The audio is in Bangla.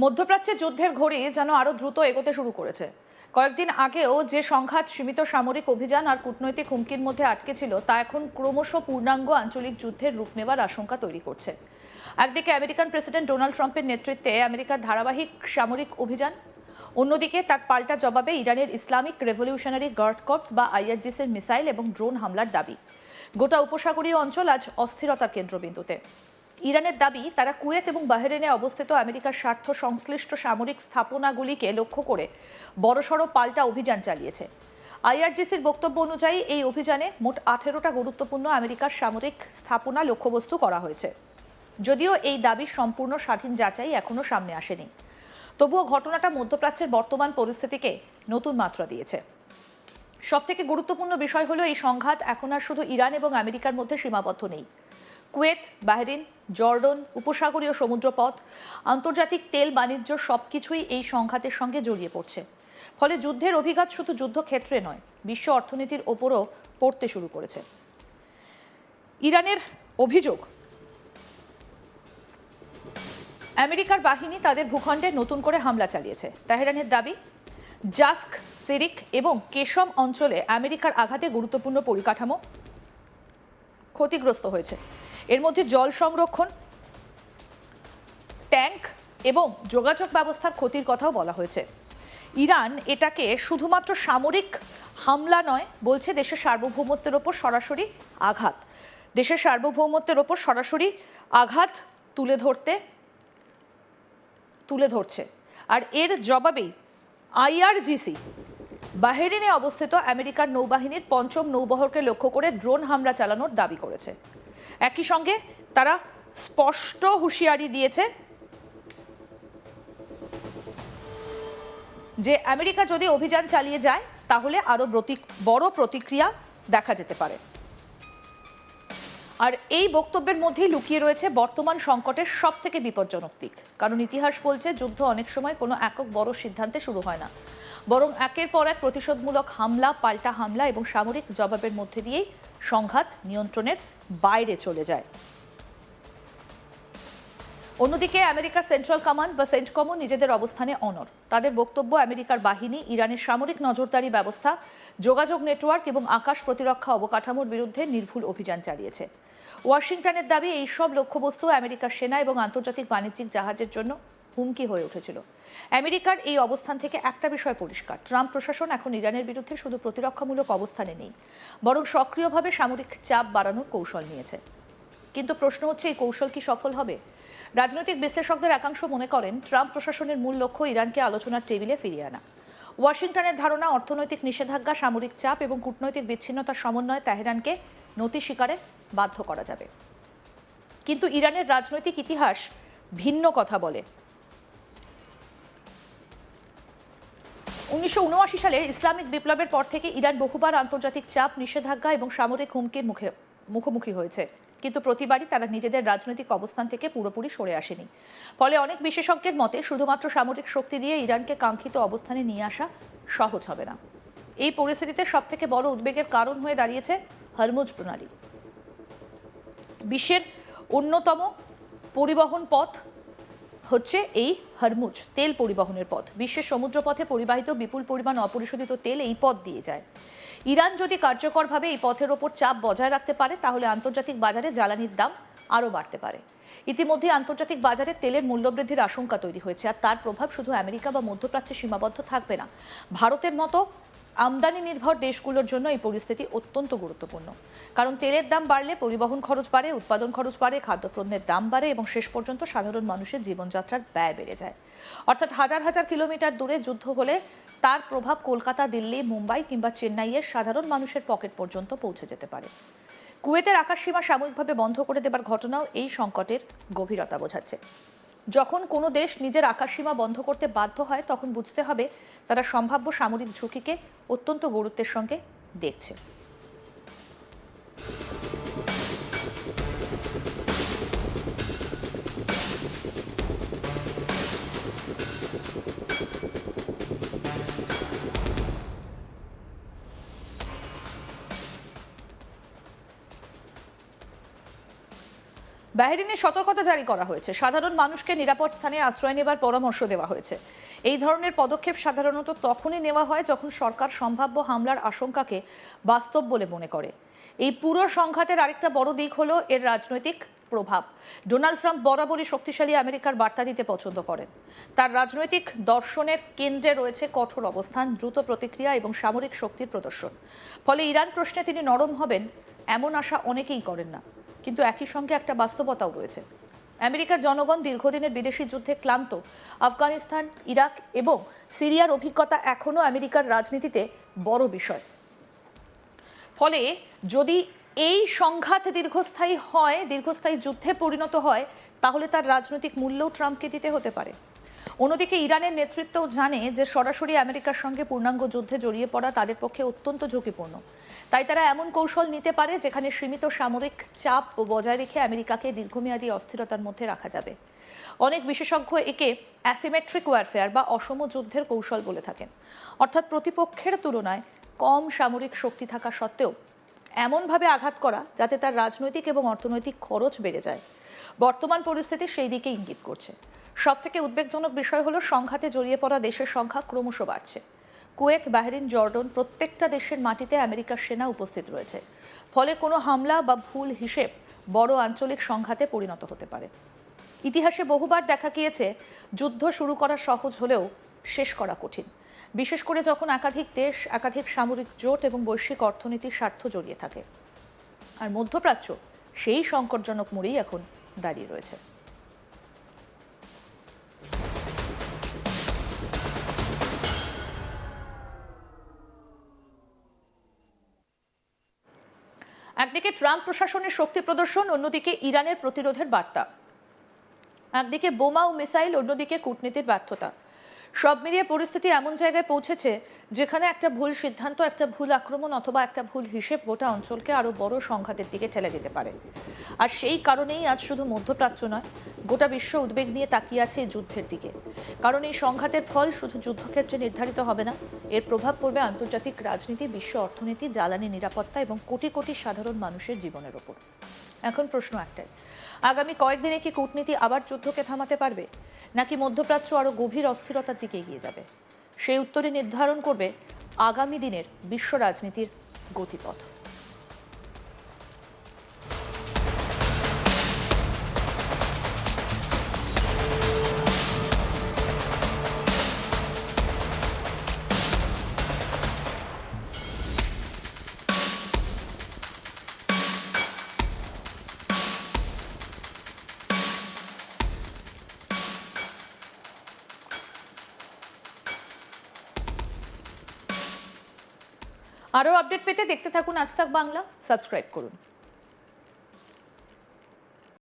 মধ্যপ্রাচ্যে যুদ্ধের ঘড়ি যেন আরো দ্রুত এগোতে শুরু করেছে। কয়েকদিন আগেও যে সংঘাত সীমিত সামরিক অভিযান আর কূটনৈতিক হুমকির মধ্যে আটকে ছিল তা এখন ক্রমশ পূর্ণাঙ্গ আঞ্চলিক যুদ্ধের রূপ নেবার আশঙ্কা তৈরি করছে। একদিকে আমেরিকান প্রেসিডেন্ট ডোনাল্ড ট্রাম্পের নেতৃত্বে আমেরিকার ধারাবাহিক সামরিক অভিযান, অন্যদিকে তার পাল্টা জবাবে ইরানের ইসলামিক রেভলিউশনারি গার্ড কর্পস বা আইআরজিসির মিসাইল এবং ড্রোন হামলার দাবি। গোটা উপসাগরীয় অঞ্চল আজ অস্থিরতার কেন্দ্রবিন্দুতে। ইরানের দাবি, তারা কুয়েত এবং বাহরেইনে অবস্থিত আমেরিকার স্বার্থ সংশ্লিষ্ট সামরিক স্থাপনাগুলিকে লক্ষ্য করে বড়সড় পাল্টা অভিযান চালিয়েছে। আইআরজিসির বক্তব্য অনুযায়ী এই অভিযানে মোট 18টা গুরুত্বপূর্ণ আমেরিকার সামরিক স্থাপনা লক্ষ্যবস্তু করা হয়েছে। যদিও এই দাবির সম্পূর্ণ স্বাধীন যাচাই এখনো সামনে আসেনি, তবুও ঘটনাটা মধ্যপ্রাচ্যের বর্তমান পরিস্থিতিকে নতুন মাত্রা দিয়েছে। সবথেকে গুরুত্বপূর্ণ বিষয় হলো এই সংঘাত এখন আর শুধু ইরান এবং আমেরিকার মধ্যে সীমাবদ্ধ নেই। কুয়েত, বাহরেইন, জর্ডন, উপসাগরীয় সমুদ্রপথ, আন্তর্জাতিক তেল বাণিজ্য সবকিছুই এই সংঘাতের সঙ্গে জড়িয়ে পড়ছে। ফলে যুদ্ধের অভিঘাত শুধু যুদ্ধক্ষেত্রে নয়, বিশ্ব অর্থনীতির ওপরও পড়তে শুরু করেছে। ইরানের অভিযোগ, আমেরিকার বাহিনী তাদের ভূখণ্ডে নতুন করে হামলা চালিয়েছে। তেহরানের দাবি, জাস্ক, সিরিক এবং কেশম অঞ্চলে আমেরিকার আঘাতে গুরুত্বপূর্ণ পরিকাঠামো ক্ষতিগ্রস্ত হয়েছে। এর মধ্যে জল সংরক্ষণ, ট্যাঙ্ক এবং যোগাযোগ ব্যবস্থার ক্ষতির কথাও বলা হয়েছে। ইরান এটাকে শুধুমাত্র সামরিক হামলা নয় বলছে, দেশের সার্বভৌমত্বের ওপর সরাসরি আঘাত। দেশের সার্বভৌমত্বের ওপর সরাসরি আঘাত তুলে ধরছে। আর এর জবাবেই আইআরজিসি বাহরেইনে অবস্থিত আমেরিকার নৌবাহিনীর ৫ম নৌবহরকে লক্ষ্য করে ড্রোন হামলা চালানোর দাবি করেছে। একই সঙ্গে তারা স্পষ্ট হুঁশিয়ারি দিয়েছে যে আমেরিকা যদি অভিযান চালিয়ে যায় তাহলে আরো বড় প্রতিক্রিয়া দেখা যেতে পারে। আর এই বক্তব্যের মধ্যেই লুকিয়ে রয়েছে বর্তমান সংকটের সবথেকে বিপজ্জনক দিক। কারণ ইতিহাস বলছে, যুদ্ধ অনেক সময় কোনো একক বড় সিদ্ধান্তে শুরু হয় না, বরং একের পর এক প্রতিশোধমূলক হামলা, পাল্টা হামলা এবং সামরিক জবাবের মধ্যে দিয়েই সংঘাত নিয়ন্ত্রণের বাইরে চলে যায়। অন্যদিকে আমেরিকার সেন্ট্রাল কমান্ড বা সেন্টকমও নিজেদের অবস্থানে অনড়। তাদের বক্তব্য, আমেরিকার বাহিনী ইরানের সামরিক নজরদারি ব্যবস্থা, যোগাযোগ নেটওয়ার্ক এবং আকাশ প্রতিরক্ষা অবকাঠামোর বিরুদ্ধে নির্ভুল অভিযান চালিয়েছে। ওয়াশিংটনের দাবি, এই সব লক্ষ্যবস্তু আমেরিকার সেনা এবং আন্তর্জাতিক বাণিজ্যিক জাহাজের জন্য হুমকি হয়ে উঠেছিল। আমেরিকার এই অবস্থান থেকে একটা বিষয় পরিষ্কার, ট্রাম্প প্রশাসন এখন ইরানের বিরুদ্ধে শুধু প্রতিরক্ষামূলক অবস্থানে নেই, বরং সক্রিয়ভাবে সামরিক চাপ বাড়ানোর কৌশল নিয়েছে। কিন্তু প্রশ্ন হচ্ছে, এই কৌশল কি সফল হবে? রাজনৈতিক বিশ্লেষকদের একাংশ মনে করেন, ট্রাম্প প্রশাসনের মূল লক্ষ্য ইরানকে আলোচনার টেবিলে ফিরিয়ে আনা। ওয়াশিংটনের ধারণা, অর্থনৈতিক নিষেধাজ্ঞা, সামরিক চাপ এবং কূটনৈতিক বিচ্ছিন্নতার সমন্বয়ে তেহরানকে নতি স্বীকারে বাধ্য করা যাবে। কিন্তু ইরানের রাজনৈতিক ইতিহাস ভিন্ন কথা বলে। 1979 সালের ইসলামিক বিপ্লবের পর থেকে ইরান বহুবার আন্তর্জাতিক চাপ, নিষেধাজ্ঞা এবং সামরিক হুমকির মুখোমুখি হয়েছে, কিন্তু প্রতিবারই তারা নিজেদের রাজনৈতিক অবস্থান থেকে পুরোপুরি সরে আসেনি। ফলে অনেক বিশেষজ্ঞের মতে, শুধুমাত্র সামরিক শক্তি দিয়ে ইরানকে কাঙ্ক্ষিত অবস্থানে নিয়ে আসা সহজ হবে না। এই পরিস্থিতিতে সবথেকে বড় উদ্বেগের কারণ হয়ে দাঁড়িয়েছে হরমুজ প্রণালী। বিশ্বের অন্যতম পরিবহন পথ হচ্ছে এই হরমুজ তেল পরিবহনের পথ। বিশ্বের সমুদ্রপথে পরিবাহিত বিপুল পরিমাণ অপরিশোধিত তেল এই পথ দিয়ে যায়। ইরান যদি কার্যকরভাবে এই পথের ওপর চাপ বজায় রাখতে পারে, তাহলে আন্তর্জাতিক বাজারে জ্বালানির দাম আরও বাড়তে পারে। ইতিমধ্যে আন্তর্জাতিক বাজারে তেলের মূল্যবৃদ্ধির আশঙ্কা তৈরি হয়েছে, আর তার প্রভাব শুধু আমেরিকা বা মধ্যপ্রাচ্যে সীমাবদ্ধ থাকবে না। ভারতের মতো আমদানি নির্ভর দেশগুলোর জন্য এই পরিস্থিতি অত্যন্ত গুরুত্বপূর্ণ। কারণ তেলের দাম বাড়লে পরিবহন খরচ বাড়ে, উৎপাদন খরচ বাড়ে, খাদ্যপণ্যের দাম বাড়ে এবং শেষ পর্যন্ত সাধারণ মানুষের জীবনযাত্রার ব্যয় বেড়ে যায়। অর্থাৎ হাজার হাজার কিলোমিটার দূরে যুদ্ধ হলে তার প্রভাব কলকাতা, দিল্লি, মুম্বাই কিংবা চেন্নাইয়ের সাধারণ মানুষের পকেট পর্যন্ত পৌঁছে যেতে পারে। কুয়েতের আকাশসীমা সাময়িকভাবে বন্ধ করে দেবার ঘটনাও এই সংকটের গভীরতা বোঝাচ্ছে। যখন কোনো দেশ নিজের আকাশসীমা বন্ধ করতে বাধ্য হয়, তখন বুঝতে হবে তারা সম্ভাব্য সামরিক ঝুঁকিকে অত্যন্ত গুরুত্বের সঙ্গে দেখছে। বাহরিনে সতর্কতা জারি করা হয়েছে, সাধারণ মানুষকে নিরাপদ স্থানে আশ্রয় নেবার পরামর্শ দেওয়া হয়েছে। এই ধরনের পদক্ষেপ সাধারণত তখনই নেওয়া হয় যখন সরকার সম্ভাব্য হামলার আশঙ্কাকে বাস্তব বলে মনে করে। এই পুরো সংঘাতের আরেকটা বড় দিক হলো এর রাজনৈতিক প্রভাব। ডোনাল্ড ট্রাম্প বরাবরই শক্তিশালী আমেরিকার বার্তা দিতে পছন্দ করেন। তার রাজনৈতিক দর্শনের কেন্দ্রে রয়েছে কঠোর অবস্থান, দ্রুত প্রতিক্রিয়া এবং সামরিক শক্তির প্রদর্শন। ফলে ইরান প্রশ্নে তিনি নরম হবেন এমন আশা অনেকেই করেন না। কিন্তু একই সঙ্গে একটা বাস্তবতাও রয়েছে। আমেরিকার জনগণ দীর্ঘদিনের বিদেশি যুদ্ধে ক্লান্ত। আফগানিস্তান, ইরাক এবং সিরিয়ার অভিজ্ঞতা এখনও আমেরিকার রাজনীতিতে বড় বিষয়। ফলে যদি এই সংঘাত দীর্ঘস্থায়ী যুদ্ধে পরিণত হয়, তাহলে তার রাজনৈতিক মূল্যও ট্রাম্পকে দিতে হতে পারে। অন্যদিকে ইরানের নেতৃত্বও জানে যে সরাসরি আমেরিকার সঙ্গে পূর্ণাঙ্গ যুদ্ধে জড়িয়ে পড়া তাদের পক্ষে অত্যন্ত ঝুঁকিপূর্ণ। তাই তারা এমন কৌশল নিতে পারে যেখানে সীমিত সামরিক চাপ বজায় রেখে আমেরিকাকে দীর্ঘমেয়াদী অস্থিরতার মধ্যে রাখা যাবে। অনেক বিশেষজ্ঞ একে অ্যাসিমেট্রিক ওয়ারফেয়ার বা অসম যুদ্ধের কৌশল বলে থাকেন। অর্থাৎ প্রতিপক্ষের তুলনায় কম সামরিক শক্তি থাকা সত্ত্বেও এমনভাবে আঘাত করা যাতে তার রাজনৈতিক এবং অর্থনৈতিক খরচ বেড়ে যায়। বর্তমান পরিস্থিতি সেই দিকে ইঙ্গিত করছে। সবথেকে উদ্বেগজনক বিষয় হলো সংঘাতে জড়িয়ে পড়া দেশের সংখ্যা ক্রমশ বাড়ছে। কুয়েত, বাহরিন, জর্ডন প্রত্যেকটা দেশের মাটিতে আমেরিকার সেনা উপস্থিত রয়েছে। ফলে কোনো হামলা বা ভুল হিসেব বড় আঞ্চলিক সংঘাতে পরিণত হতে পারে। ইতিহাসে বহুবার দেখা গিয়েছে যুদ্ধ শুরু করা সহজ হলেও শেষ করা কঠিন, বিশেষ করে যখন একাধিক দেশ, একাধিক সামরিক জোট এবং বৈশ্বিক অর্থনীতির স্বার্থ জড়িয়ে থাকে। আর মধ্যপ্রাচ্য সেই সংকটজনক মোড়েই এখন দাঁড়িয়ে রয়েছে। একদিকে ট্রাম্প প্রশাসনের শক্তি প্রদর্শন, অন্যদিকে ইরানের প্রতিরোধের বার্তা। একদিকে বোমা ও মিসাইল, অন্যদিকে কূটনীতির ব্যর্থতা। সব মিলিয়ে পরিস্থিতি এমন জায়গায় পৌঁছেছে যেখানে একটা ভুল সিদ্ধান্ত, একটা ভুল আক্রমণ অথবা একটা ভুল হিসেব গোটা অঞ্চলকে আরো বড় সংঘাতের দিকে ঠেলে দিতে পারে। আর সেই কারণেই আজ শুধু মধ্যপ্রাচ্য নয়, গোটা বিশ্ব উদ্বেগ নিয়ে তাকিয়ে আছে এই যুদ্ধের দিকে। কারণ এই সংঘাতের ফল শুধু যুদ্ধক্ষেত্রে নির্ধারিত হবে না, এর প্রভাব পড়বে আন্তর্জাতিক রাজনীতি, বিশ্ব অর্থনীতি, জ্বালানি নিরাপত্তা এবং কোটি কোটি সাধারণ মানুষের জীবনের ওপর। এখন প্রশ্ন একটাই, আগামী কয়েকদিনে কি কূটনীতি আবার যুদ্ধকে থামাতে পারবে, নাকি মধ্যপ্রাচ্য আরো গভীর অস্থিরতার দিকে এগিয়ে যাবে? সেই উত্তরই নির্ধারণ করবে আগামী দিনের বিশ্ব রাজনীতির গতিপথ। আরও আপডেট পেতে দেখতে থাকুন আজ তাক বাংলা, সাবস্ক্রাইব করুন।